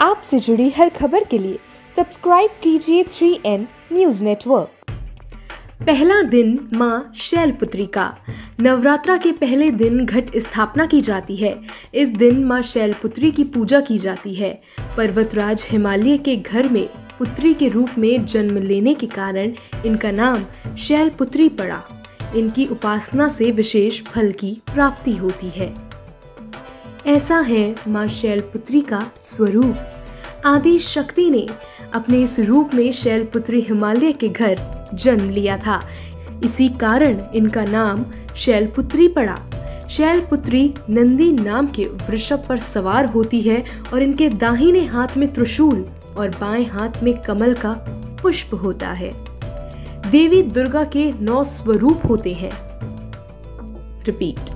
आपसे जुड़ी हर खबर के लिए सब्सक्राइब कीजिए 3N न्यूज नेटवर्क। पहला दिन मां शैलपुत्री का। नवरात्रा के पहले दिन घट स्थापना की जाती है। इस दिन मां शैलपुत्री की पूजा की जाती है। पर्वतराज हिमालय के घर में पुत्री के रूप में जन्म लेने के कारण इनका नाम शैलपुत्री पड़ा। इनकी उपासना से विशेष फल की प्राप्ति होती है। ऐसा है मां शैलपुत्री का स्वरूप। आदि शक्ति ने अपने इस रूप में शैलपुत्री हिमालय के घर जन्म लिया था। इसी कारण इनका नाम शैलपुत्री पड़ा। शैलपुत्री नंदी नाम के वृषभ पर सवार होती है और इनके दाहिने हाथ में त्रिशूल और बाएं हाथ में कमल का पुष्प होता है। देवी दुर्गा के 9 स्वरूप होते हैं। रिपीट,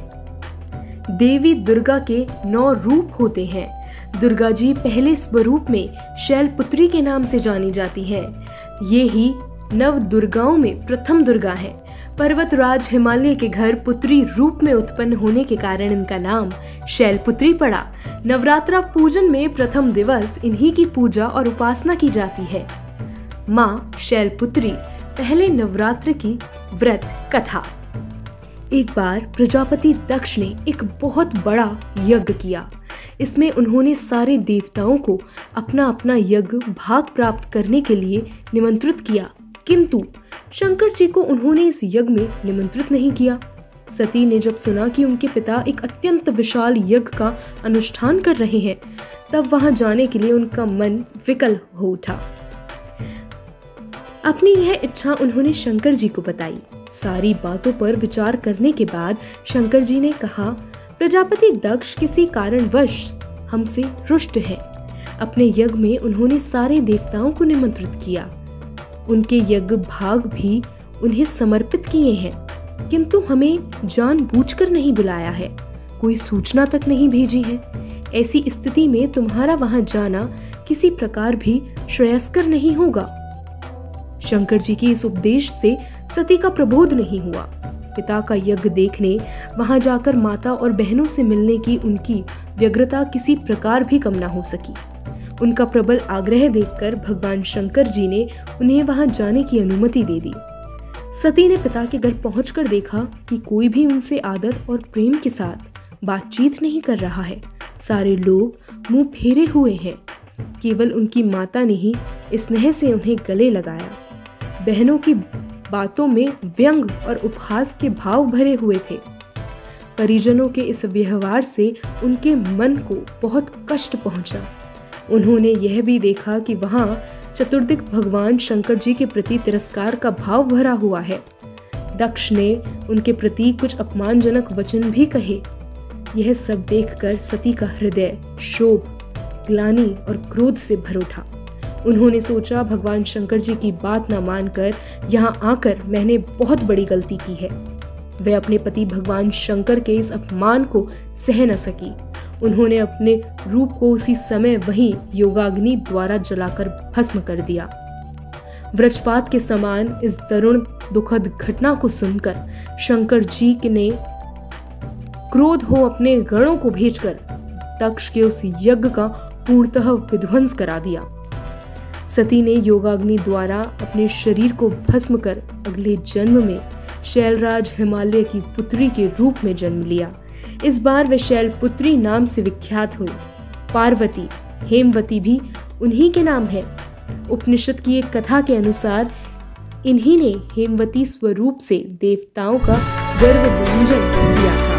देवी दुर्गा के 9 रूप होते हैं। दुर्गा जी पहले स्वरूप में शैलपुत्री के नाम से जानी जाती हैं। ये ही नव दुर्गाओं में प्रथम दुर्गा है। पर्वतराज हिमालय के घर पुत्री रूप में उत्पन्न होने के कारण इनका नाम शैलपुत्री पड़ा। नवरात्रा पूजन में प्रथम दिवस इन्हीं की पूजा और उपासना की जाती है। मां शैलपुत्री पहले नवरात्र की व्रत कथा। एक बार प्रजापति दक्ष ने एक बहुत बड़ा यज्ञ किया। इसमें उन्होंने सारे देवताओं को अपना अपना यज्ञ भाग प्राप्त करने के लिए निमंत्रित किया, किंतु शंकर जी को उन्होंने इस यज्ञ में निमंत्रित नहीं किया। सती ने जब सुना कि उनके पिता एक अत्यंत विशाल यज्ञ का अनुष्ठान कर रहे हैं, तब वहां जाने के लिए उनका मन विकल हो उठा। अपनी यह इच्छा उन्होंने शंकर जी को बताई। सारी बातों पर विचार करने के बाद शंकर जी ने कहा, प्रजापति दक्ष किसी कारणवश हमसे रुष्ट है। अपने यज्ञ में उन्होंने सारे देवताओं को निमंत्रित किया। उनके यज्ञ भाग भी उन्हें समर्पित किए हैं, किंतु हमें जानबूझकर नहीं बुलाया है, कोई सूचना तक नहीं भेजी है। ऐसी स्थिति में तुम्हारा वहां जाना किसी प्रकार भी श्रेयस्कर नहीं होगा। शंकर जी के इस उपदेश से सती का प्रबोध नहीं हुआ। पिता का यज्ञ देखने, वहां जाकर माता और बहनों से मिलने की उनकी व्यग्रता किसी प्रकार भी कम न हो सकी। उनका प्रबल आग्रह देखकर भगवान शंकर जी ने उन्हें वहां जाने की अनुमति दे दी। सती ने पिता के घर पहुंचकर देखा कि कोई भी उनसे आदर और प्रेम के साथ बातचीत नहीं कर रहा है। सारे लोग मुंह फेरे हुए हैं। केवल उनकी माता ने ही स्नेह से उन्हें गले लगाया। बहनों की बातों में व्यंग और उपहास के भाव भरे हुए थे। परिजनों के इस व्यवहार से उनके मन को बहुत कष्ट पहुंचा। उन्होंने यह भी देखा कि वहां चतुर्दिक भगवान शंकर जी के प्रति तिरस्कार का भाव भरा हुआ है। दक्ष ने उनके प्रति कुछ अपमानजनक वचन भी कहे। यह सब देखकर सती का हृदय शोभ, ग्लानि और क्रोध से भर उठा। उन्होंने सोचा, भगवान शंकर जी की बात न मानकर यहाँ आकर मैंने बहुत बड़ी गलती की है। वे अपने पति भगवान शंकर के इस अपमान को सह न सकी। उन्होंने अपने रूप को उसी समय वहीं योगाग्नि द्वारा जलाकर भस्म कर दिया। वृक्षपात के समान इस दारुण दुखद घटना को सुनकर शंकर जी ने क्रोध हो अपने गणों को भेजकर दक्ष के उस यज्ञ का पूर्णतः विध्वंस करा दिया। सती ने योगाग्नि द्वारा अपने शरीर को भस्म कर अगले जन्म में शैलराज हिमालय की पुत्री के रूप में जन्म लिया। इस बार वे शैलपुत्री नाम से विख्यात हुई। पार्वती, हेमवती भी उन्हीं के नाम है। उपनिषद की एक कथा के अनुसार इन्हीं ने हेमवती स्वरूप से देवताओं का गर्व रंजन किया था।